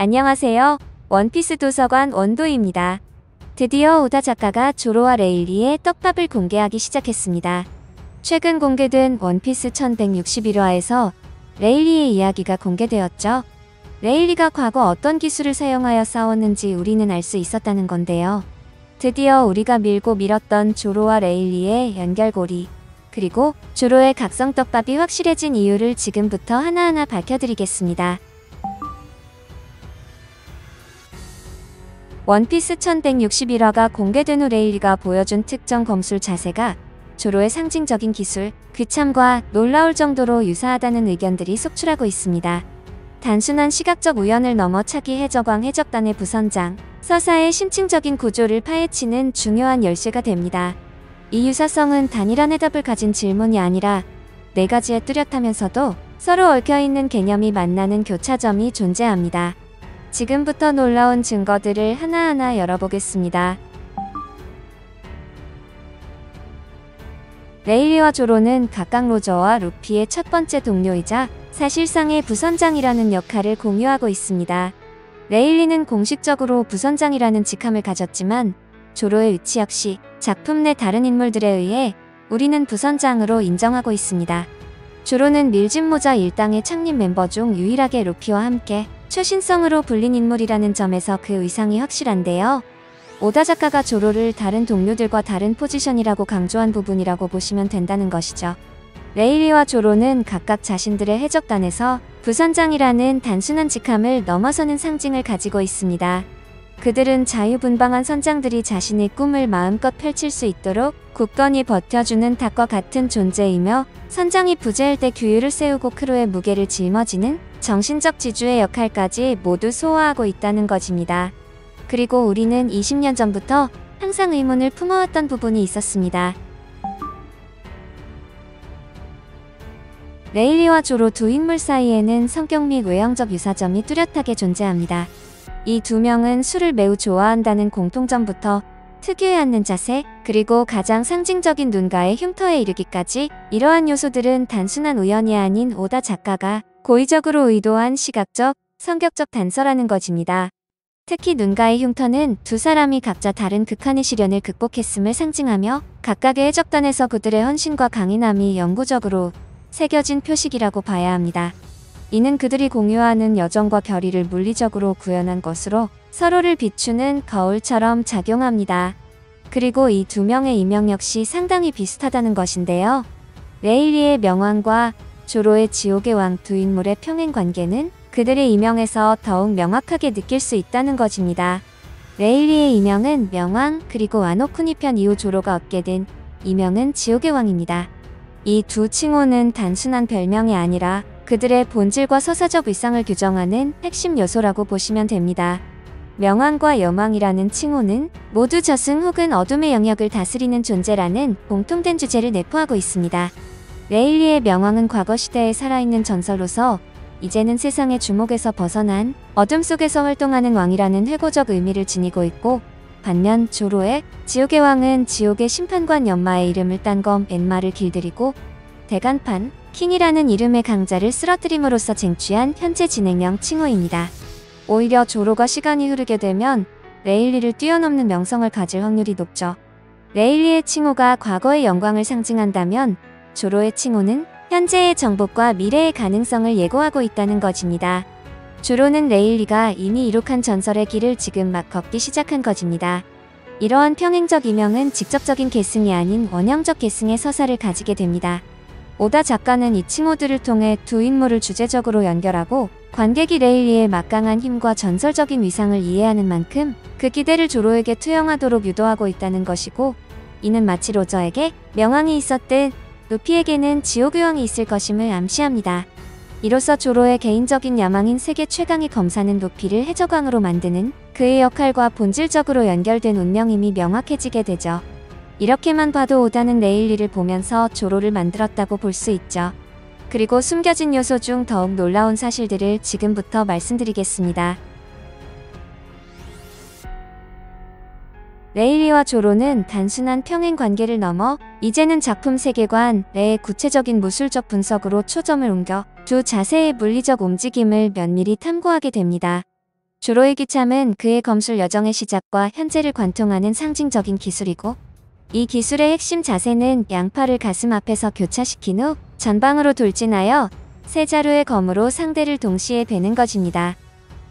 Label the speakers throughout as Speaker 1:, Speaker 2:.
Speaker 1: 안녕하세요. 원피스 도서관 원도입니다. 드디어 오다 작가가 조로와 레일리의 떡밥을 공개하기 시작했습니다. 최근 공개된 원피스 1161화에서 레일리의 이야기가 공개되었죠. 레일리가 과거 어떤 기술을 사용하여 싸웠는지 우리는 알 수 있었다는 건데요. 드디어 우리가 밀고 밀었던 조로와 레일리의 연결고리, 그리고 조로의 각성 떡밥이 확실해진 이유를 지금부터 하나하나 밝혀드리겠습니다. 원피스 1161화가 공개된 후 레일리가 보여준 특정 검술 자세가 조로의 상징적인 기술, 귀참과 놀라울 정도로 유사하다는 의견들이 속출하고 있습니다. 단순한 시각적 우연을 넘어 차기 해적왕 해적단의 부선장, 서사의 심층적인 구조를 파헤치는 중요한 열쇠가 됩니다. 이 유사성은 단일한 해답을 가진 질문이 아니라 네 가지의 뚜렷하면서도 서로 얽혀있는 개념이 만나는 교차점이 존재합니다. 지금부터 놀라운 증거들을 하나하나 열어보겠습니다. 레일리와 조로는 각각 로저와 루피의 첫 번째 동료이자 사실상의 부선장이라는 역할을 공유하고 있습니다. 레일리는 공식적으로 부선장이라는 직함을 가졌지만 조로의 위치 역시 작품 내 다른 인물들에 의해 우리는 부선장으로 인정하고 있습니다. 조로는 밀짚모자 일당의 창립 멤버 중 유일하게 루피와 함께 초신성으로 불린 인물이라는 점에서 그 의상이 확실한데요. 오다 작가가 조로를 다른 동료들과 다른 포지션이라고 강조한 부분이라고 보시면 된다는 것이죠. 레일리와 조로는 각각 자신들의 해적단에서 부선장이라는 단순한 직함을 넘어서는 상징을 가지고 있습니다. 그들은 자유분방한 선장들이 자신의 꿈을 마음껏 펼칠 수 있도록 굳건히 버텨주는 닭과 같은 존재이며, 선장이 부재할 때 규율을 세우고 크루의 무게를 짊어지는 정신적 지주의 역할까지 모두 소화하고 있다는 것입니다. 그리고 우리는 20년 전부터 항상 의문을 품어왔던 부분이 있었습니다. 레일리와 조로 두 인물 사이에는 성격 및 외형적 유사점이 뚜렷하게 존재합니다. 이 두 명은 술을 매우 좋아한다는 공통점부터 특유의 앉는 자세, 그리고 가장 상징적인 눈가의 흉터에 이르기까지, 이러한 요소들은 단순한 우연이 아닌 오다 작가가 고의적으로 의도한 시각적, 성격적 단서라는 것입니다. 특히 눈가의 흉터는 두 사람이 각자 다른 극한의 시련을 극복했음을 상징하며 각각의 해적단에서 그들의 헌신과 강인함이 영구적으로 새겨진 표식이라고 봐야 합니다. 이는 그들이 공유하는 여정과 결의를 물리적으로 구현한 것으로 서로를 비추는 거울처럼 작용합니다. 그리고 이 두 명의 이명 역시 상당히 비슷하다는 것인데요. 레일리의 명왕과 조로의 지옥의 왕 두 인물의 평행 관계는 그들의 이명에서 더욱 명확하게 느낄 수 있다는 것입니다. 레일리의 이명은 명왕, 그리고 와노쿠니 편 이후 조로가 얻게 된 이명은 지옥의 왕입니다. 이 두 칭호는 단순한 별명이 아니라 그들의 본질과 서사적 위상을 규정하는 핵심 요소라고 보시면 됩니다. 명왕과 여왕이라는 칭호는 모두 저승 혹은 어둠의 영역을 다스리는 존재라는 공통된 주제를 내포하고 있습니다. 레일리의 명왕은 과거 시대에 살아있는 전설로서 이제는 세상의 주목에서 벗어난 어둠 속에서 활동하는 왕이라는 회고적 의미를 지니고 있고, 반면 조로의 지옥의 왕은 지옥의 심판관 연마의 이름을 딴 검 엔마를 길들이고 대간판 킹이라는 이름의 강자를 쓰러뜨림으로써 쟁취한 현재 진행형 칭호입니다. 오히려 조로가 시간이 흐르게 되면 레일리를 뛰어넘는 명성을 가질 확률이 높죠. 레일리의 칭호가 과거의 영광을 상징한다면 조로의 칭호는 현재의 정복과 미래의 가능성을 예고하고 있다는 것입니다. 조로는 레일리가 이미 이룩한 전설의 길을 지금 막 걷기 시작한 것입니다. 이러한 평행적 이명은 직접적인 계승이 아닌 원형적 계승의 서사를 가지게 됩니다. 오다 작가는 이 칭호들을 통해 두 인물을 주제적으로 연결하고 관객이 레일리의 막강한 힘과 전설적인 위상을 이해하는 만큼 그 기대를 조로에게 투영하도록 유도하고 있다는 것이고, 이는 마치 로저에게 명왕이 있었듯 루피에게는 지옥의 왕이 있을 것임을 암시합니다. 이로써 조로의 개인적인 야망인 세계 최강의 검사는 루피를 해적왕으로 만드는 그의 역할과 본질적으로 연결된 운명임이 명확해지게 되죠. 이렇게만 봐도 오다는 레일리를 보면서 조로를 만들었다고 볼 수 있죠. 그리고 숨겨진 요소 중 더욱 놀라운 사실들을 지금부터 말씀드리겠습니다. 레일리와 조로는 단순한 평행 관계를 넘어 이제는 작품 세계관의 구체적인 무술적 분석으로 초점을 옮겨 두 자세의 물리적 움직임을 면밀히 탐구하게 됩니다. 조로의 귀참은 그의 검술 여정의 시작과 현재를 관통하는 상징적인 기술이고, 이 기술의 핵심 자세는 양팔을 가슴 앞에서 교차시킨 후 전방으로 돌진하여 세 자루의 검으로 상대를 동시에 베는 것입니다.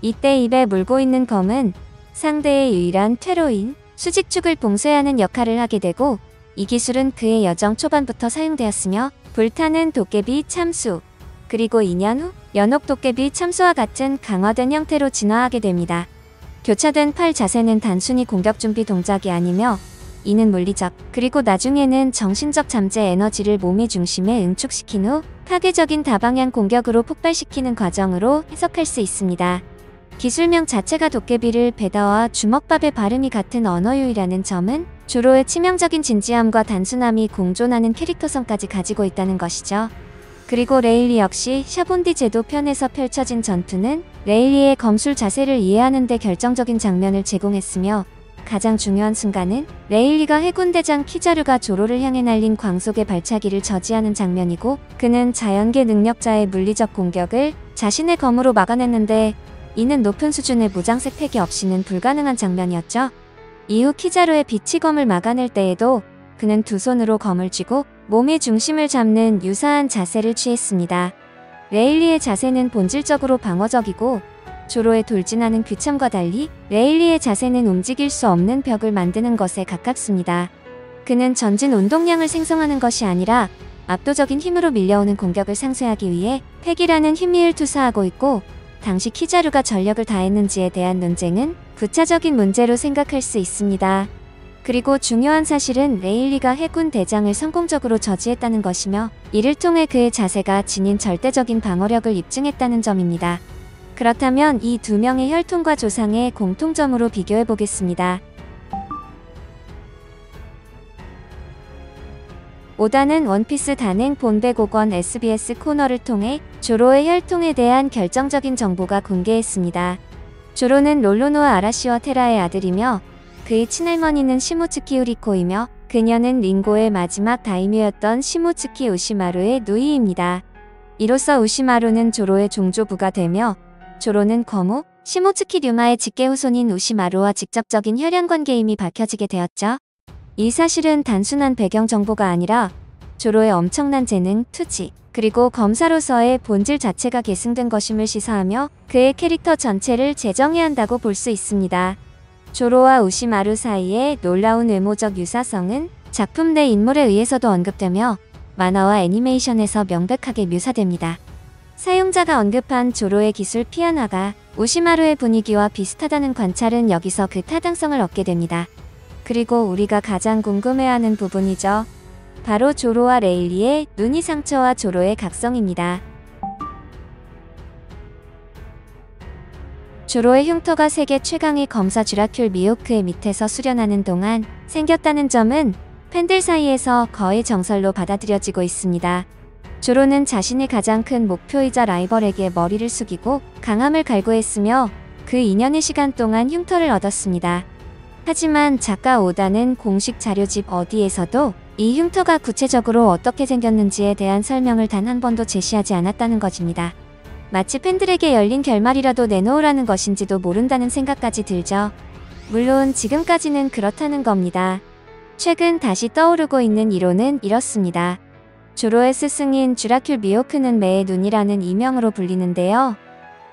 Speaker 1: 이때 입에 물고 있는 검은 상대의 유일한 퇴로인 수직축을 봉쇄하는 역할을 하게 되고, 이 기술은 그의 여정 초반부터 사용되었으며 불타는 도깨비 참수, 그리고 2년 후 연옥 도깨비 참수와 같은 강화된 형태로 진화하게 됩니다. 교차된 팔 자세는 단순히 공격 준비 동작이 아니며, 이는 물리적, 그리고 나중에는 정신적 잠재 에너지를 몸의 중심에 응축시킨 후 파괴적인 다방향 공격으로 폭발시키는 과정으로 해석할 수 있습니다. 기술명 자체가 도깨비를 베다와 주먹밥의 발음이 같은 언어유희라는 점은 조로의 치명적인 진지함과 단순함이 공존하는 캐릭터성까지 가지고 있다는 것이죠. 그리고 레일리 역시 샤본디 제도 편에서 펼쳐진 전투는 레일리의 검술 자세를 이해하는 데 결정적인 장면을 제공했으며, 가장 중요한 순간은 레일리가 해군대장 키자루가 조로를 향해 날린 광속의 발차기를 저지하는 장면이고, 그는 자연계 능력자의 물리적 공격을 자신의 검으로 막아냈는데, 이는 높은 수준의 무장색 패기 없이는 불가능한 장면이었죠. 이후 키자루의 빛이 검을 막아낼 때에도 그는 두 손으로 검을 쥐고 몸의 중심을 잡는 유사한 자세를 취했습니다. 레일리의 자세는 본질적으로 방어적이고, 조로의 돌진하는 귀참과 달리 레일리의 자세는 움직일 수 없는 벽을 만드는 것에 가깝습니다. 그는 전진 운동량을 생성하는 것이 아니라 압도적인 힘으로 밀려오는 공격을 상쇄하기 위해 패기라는 힘미를 투사하고 있고, 당시 키자루가 전력을 다했는지에 대한 논쟁은 부차적인 문제로 생각할 수 있습니다. 그리고 중요한 사실은 레일리가 해군 대장을 성공적으로 저지했다는 것이며, 이를 통해 그의 자세가 지닌 절대적인 방어력을 입증했다는 점입니다. 그렇다면 이 두 명의 혈통과 조상의 공통점으로 비교해 보겠습니다. 오다는 원피스 단행 본백옥원 SBS 코너를 통해 조로의 혈통에 대한 결정적인 정보가 공개했습니다. 조로는 롤로노아 아라시와 테라의 아들이며, 그의 친할머니는 시모츠키 우리코이며, 그녀는 링고의 마지막 다이묘였던 시모츠키 우시마루의 누이입니다. 이로써 우시마루는 조로의 종조부가 되며, 조로는 거무, 시모츠키 류마의 직계 후손인 우시마루와 직접적인 혈연관계임이 밝혀지게 되었죠. 이 사실은 단순한 배경 정보가 아니라 조로의 엄청난 재능, 투지, 그리고 검사로서의 본질 자체가 계승된 것임을 시사하며 그의 캐릭터 전체를 재정해야 한다고 볼 수 있습니다. 조로와 우시마루 사이의 놀라운 외모적 유사성은 작품 내 인물에 의해서도 언급되며 만화와 애니메이션에서 명백하게 묘사됩니다. 사용자가 언급한 조로의 기술 피아나가 우시마루의 분위기와 비슷하다는 관찰은 여기서 그 타당성을 얻게 됩니다. 그리고 우리가 가장 궁금해하는 부분이죠. 바로 조로와 레일리의 눈이 상처와 조로의 각성입니다. 조로의 흉터가 세계 최강의 검사 쥬라큘 미호크의 밑에서 수련하는 동안 생겼다는 점은 팬들 사이에서 거의 정설로 받아들여지고 있습니다. 조로는 자신의 가장 큰 목표이자 라이벌에게 머리를 숙이고 강함을 갈구했으며, 그 2년의 시간 동안 흉터를 얻었습니다. 하지만 작가 오다는 공식 자료집 어디에서도 이 흉터가 구체적으로 어떻게 생겼는지에 대한 설명을 단 한 번도 제시하지 않았다는 것입니다. 마치 팬들에게 열린 결말이라도 내놓으라는 것인지도 모른다는 생각까지 들죠. 물론 지금까지는 그렇다는 겁니다. 최근 다시 떠오르고 있는 이론은 이렇습니다. 조로의 스승인 쥬라큘 미호크는 매의 눈이라는 이명으로 불리는데요.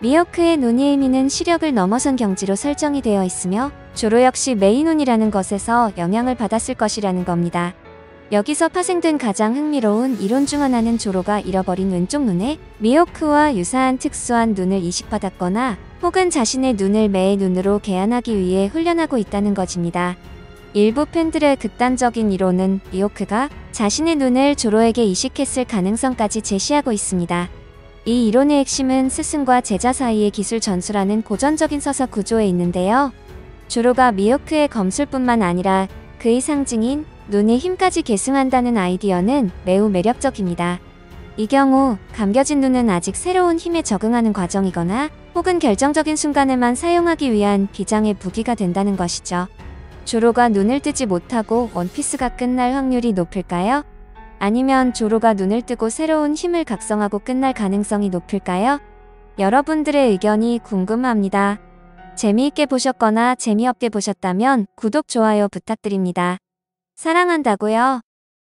Speaker 1: 미호크의 눈의 의미는 시력을 넘어선 경지로 설정이 되어 있으며, 조로 역시 매의 눈이라는 것에서 영향을 받았을 것이라는 겁니다. 여기서 파생된 가장 흥미로운 이론 중 하나는 조로가 잃어버린 왼쪽 눈에 미호크와 유사한 특수한 눈을 이식받았거나 혹은 자신의 눈을 매의 눈으로 개안하기 위해 훈련하고 있다는 것입니다. 일부 팬들의 극단적인 이론은 미호크가 자신의 눈을 조로에게 이식했을 가능성까지 제시하고 있습니다. 이 이론의 핵심은 스승과 제자 사이의 기술 전수라는 고전적인 서사 구조에 있는데요. 조로가 미호크의 검술뿐만 아니라 그의 상징인 눈의 힘까지 계승한다는 아이디어는 매우 매력적입니다. 이 경우 감겨진 눈은 아직 새로운 힘에 적응하는 과정이거나 혹은 결정적인 순간에만 사용하기 위한 비장의 무기가 된다는 것이죠. 조로가 눈을 뜨지 못하고 원피스가 끝날 확률이 높을까요? 아니면 조로가 눈을 뜨고 새로운 힘을 각성하고 끝날 가능성이 높을까요? 여러분들의 의견이 궁금합니다. 재미있게 보셨거나 재미없게 보셨다면 구독, 좋아요 부탁드립니다. 사랑한다고요.